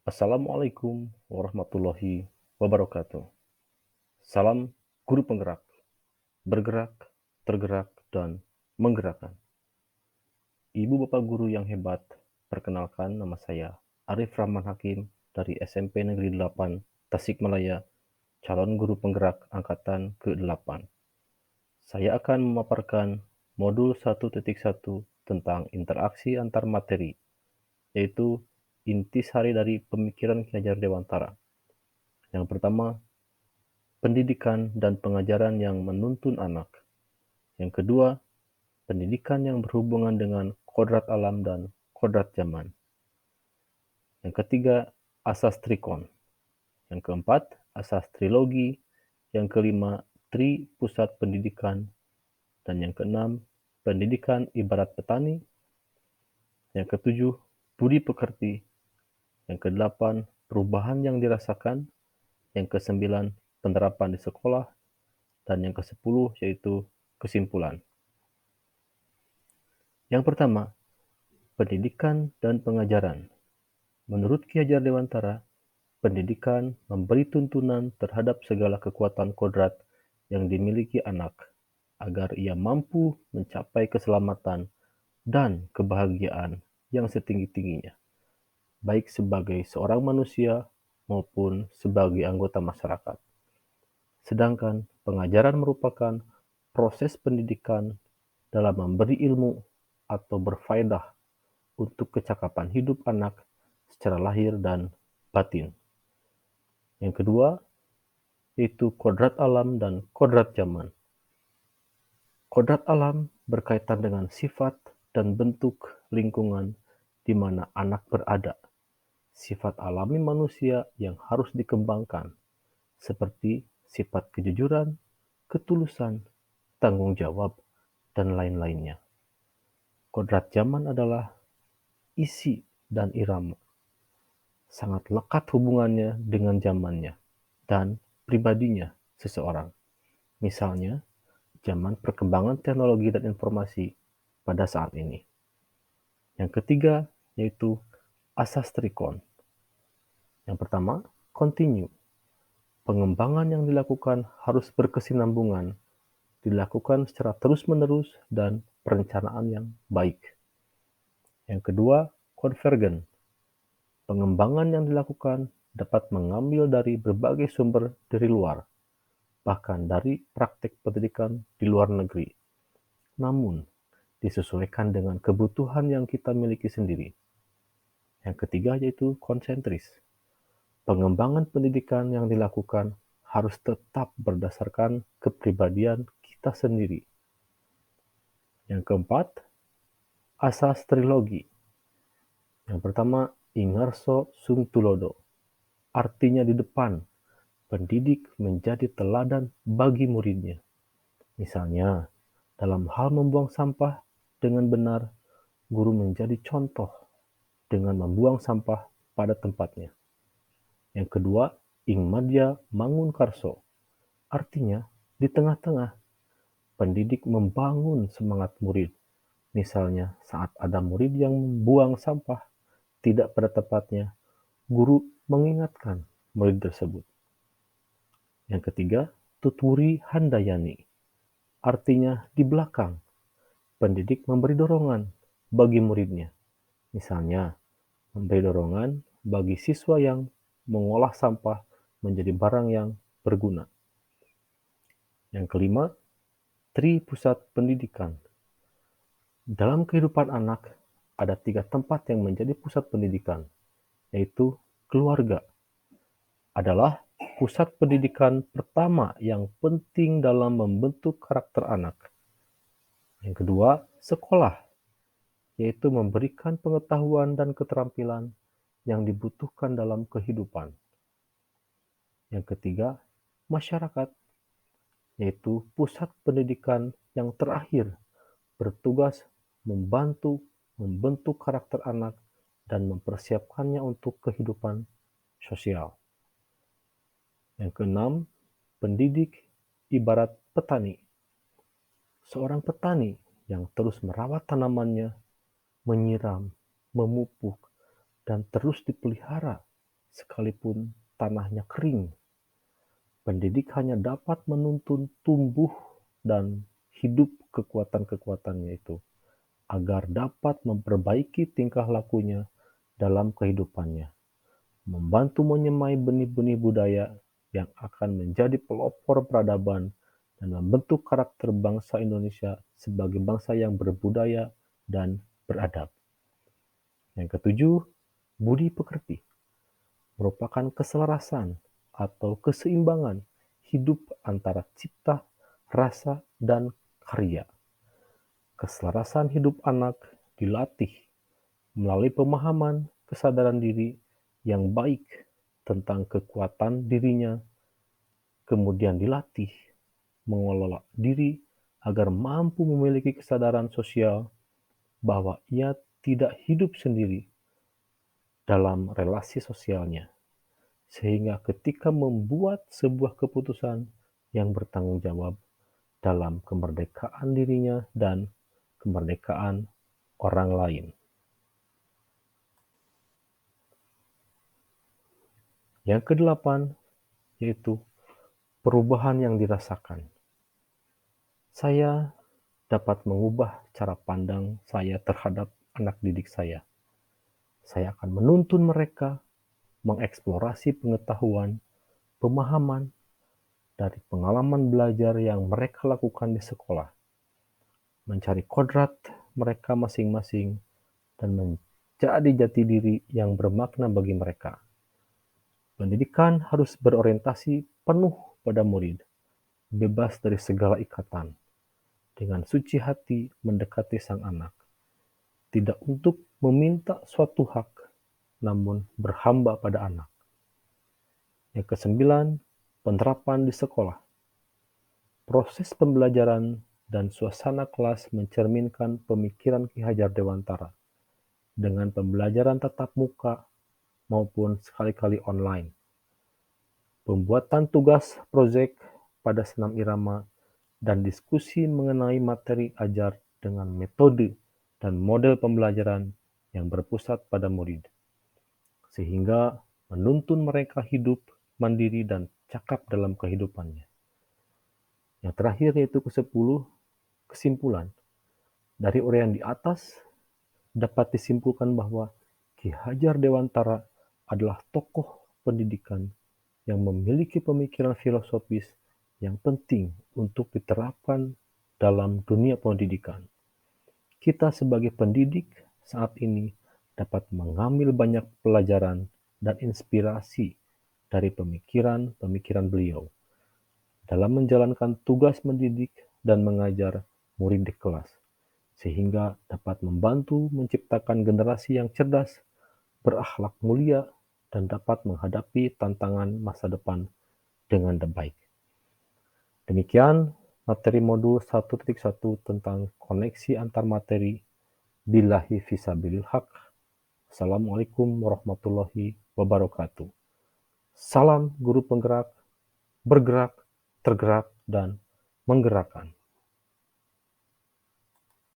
Assalamualaikum warahmatullahi wabarakatuh. Salam guru penggerak, bergerak, tergerak, dan menggerakkan. Ibu bapak guru yang hebat, perkenalkan nama saya Arif Rahman Hakim dari SMP Negeri 8 Tasikmalaya, calon guru penggerak angkatan ke-8. Saya akan memaparkan modul 1.1 tentang interaksi antar materi, yaitu intisari dari pemikiran Ki Hajar Dewantara. Yang pertama, pendidikan dan pengajaran yang menuntun anak. Yang kedua, pendidikan yang berhubungan dengan kodrat alam dan kodrat zaman. Yang ketiga, asas trikon. Yang keempat, asas trilogi. Yang kelima, tri pusat pendidikan. Dan yang keenam, pendidikan ibarat petani. Yang ketujuh, budi pekerti. Yang kedelapan, perubahan yang dirasakan. Yang kesembilan, penerapan di sekolah. Dan yang kesepuluh yaitu kesimpulan. Yang pertama, pendidikan dan pengajaran. Menurut Ki Hajar Dewantara, pendidikan memberi tuntunan terhadap segala kekuatan kodrat yang dimiliki anak, agar ia mampu mencapai keselamatan dan kebahagiaan yang setinggi-tingginya, baik sebagai seorang manusia maupun sebagai anggota masyarakat. Sedangkan pengajaran merupakan proses pendidikan dalam memberi ilmu atau berfaedah untuk kecakapan hidup anak secara lahir dan batin. Yang kedua, yaitu kodrat alam dan kodrat zaman. Kodrat alam berkaitan dengan sifat dan bentuk lingkungan di mana anak berada. Sifat alami manusia yang harus dikembangkan, seperti sifat kejujuran, ketulusan, tanggung jawab, dan lain-lainnya. Kodrat zaman adalah isi dan irama. Sangat lekat hubungannya dengan zamannya dan pribadinya seseorang. Misalnya, zaman perkembangan teknologi dan informasi pada saat ini. Yang ketiga, yaitu asas trikon. Yang pertama, continue. Pengembangan yang dilakukan harus berkesinambungan, dilakukan secara terus-menerus dan perencanaan yang baik. Yang kedua, convergent. Pengembangan yang dilakukan dapat mengambil dari berbagai sumber dari luar, bahkan dari praktik pendidikan di luar negeri. Namun, disesuaikan dengan kebutuhan yang kita miliki sendiri. Yang ketiga yaitu konsentris. Pengembangan pendidikan yang dilakukan harus tetap berdasarkan kepribadian kita sendiri. Yang keempat, asas trilogi. Yang pertama, ingarso sung tulodo. Artinya di depan, pendidik menjadi teladan bagi muridnya. Misalnya, dalam hal membuang sampah dengan benar, guru menjadi contoh dengan membuang sampah pada tempatnya. Yang kedua, ing madya mangun karso. Artinya, di tengah-tengah, pendidik membangun semangat murid. Misalnya, saat ada murid yang membuang sampah tidak pada tempatnya, guru mengingatkan murid tersebut. Yang ketiga, tuturi handayani. Artinya di belakang, pendidik memberi dorongan bagi muridnya. Misalnya, memberi dorongan bagi siswa yang mengolah sampah menjadi barang yang berguna. Yang kelima, tri pusat pendidikan. Dalam kehidupan anak, ada 3 tempat yang menjadi pusat pendidikan, yaitu keluarga adalah pusat pendidikan pertama yang penting dalam membentuk karakter anak. Yang kedua, sekolah, yaitu memberikan pengetahuan dan keterampilan yang dibutuhkan dalam kehidupan. Yang ketiga, masyarakat, yaitu pusat pendidikan yang terakhir bertugas membantu membentuk karakter anak dan mempersiapkannya untuk kehidupan sosial. Yang keenam, pendidik ibarat petani. Seorang petani yang terus merawat tanamannya, menyiram, memupuk, dan terus dipelihara sekalipun tanahnya kering. Pendidik hanya dapat menuntun tumbuh dan hidup kekuatan-kekuatannya itu, agar dapat memperbaiki tingkah lakunya dalam kehidupannya, membantu menyemai benih-benih budaya yang akan menjadi pelopor peradaban dan membentuk karakter bangsa Indonesia sebagai bangsa yang berbudaya dan beradab. Yang ketujuh, budi pekerti merupakan keselarasan atau keseimbangan hidup antara cipta, rasa, dan karya. Keselarasan hidup anak dilatih melalui pemahaman kesadaran diri yang baik tentang kekuatan dirinya, kemudian dilatih mengelola diri agar mampu memiliki kesadaran sosial bahwa ia tidak hidup sendiri dalam relasi sosialnya, sehingga ketika membuat sebuah keputusan yang bertanggung jawab dalam kemerdekaan dirinya dan kemerdekaan orang lain. Yang kedelapan, yaitu perubahan yang dirasakan. Saya dapat mengubah cara pandang saya terhadap anak didik saya. Saya akan menuntun mereka mengeksplorasi pengetahuan, pemahaman, dari pengalaman belajar yang mereka lakukan di sekolah, mencari kodrat mereka masing-masing, dan menjadi jati diri yang bermakna bagi mereka. Pendidikan harus berorientasi penuh pada murid, bebas dari segala ikatan, dengan suci hati mendekati sang anak, tidak untuk meminta suatu hak, namun berhamba pada anak. Yang kesembilan, penerapan di sekolah. Proses pembelajaran dan suasana kelas mencerminkan pemikiran Ki Hajar Dewantara dengan pembelajaran tatap muka maupun sekali-kali online. Pembuatan tugas proyek pada senam irama dan diskusi mengenai materi ajar dengan metode dan model pembelajaran yang berpusat pada murid, sehingga menuntun mereka hidup mandiri dan cakap dalam kehidupannya. Yang terakhir yaitu ke-10, kesimpulan. Dari uraian di atas dapat disimpulkan bahwa Ki Hajar Dewantara adalah tokoh pendidikan yang memiliki pemikiran filosofis yang penting untuk diterapkan dalam dunia pendidikan. Kita sebagai pendidik saat ini dapat mengambil banyak pelajaran dan inspirasi dari pemikiran-pemikiran beliau dalam menjalankan tugas mendidik dan mengajar murid di kelas, sehingga dapat membantu menciptakan generasi yang cerdas, berakhlak mulia, dan dapat menghadapi tantangan masa depan dengan baik. Demikian materi modul 1.1 tentang koneksi antar materi. Billahi fisabilil haq. Assalamualaikum warahmatullahi wabarakatuh. Salam guru penggerak, bergerak, tergerak, dan menggerakkan.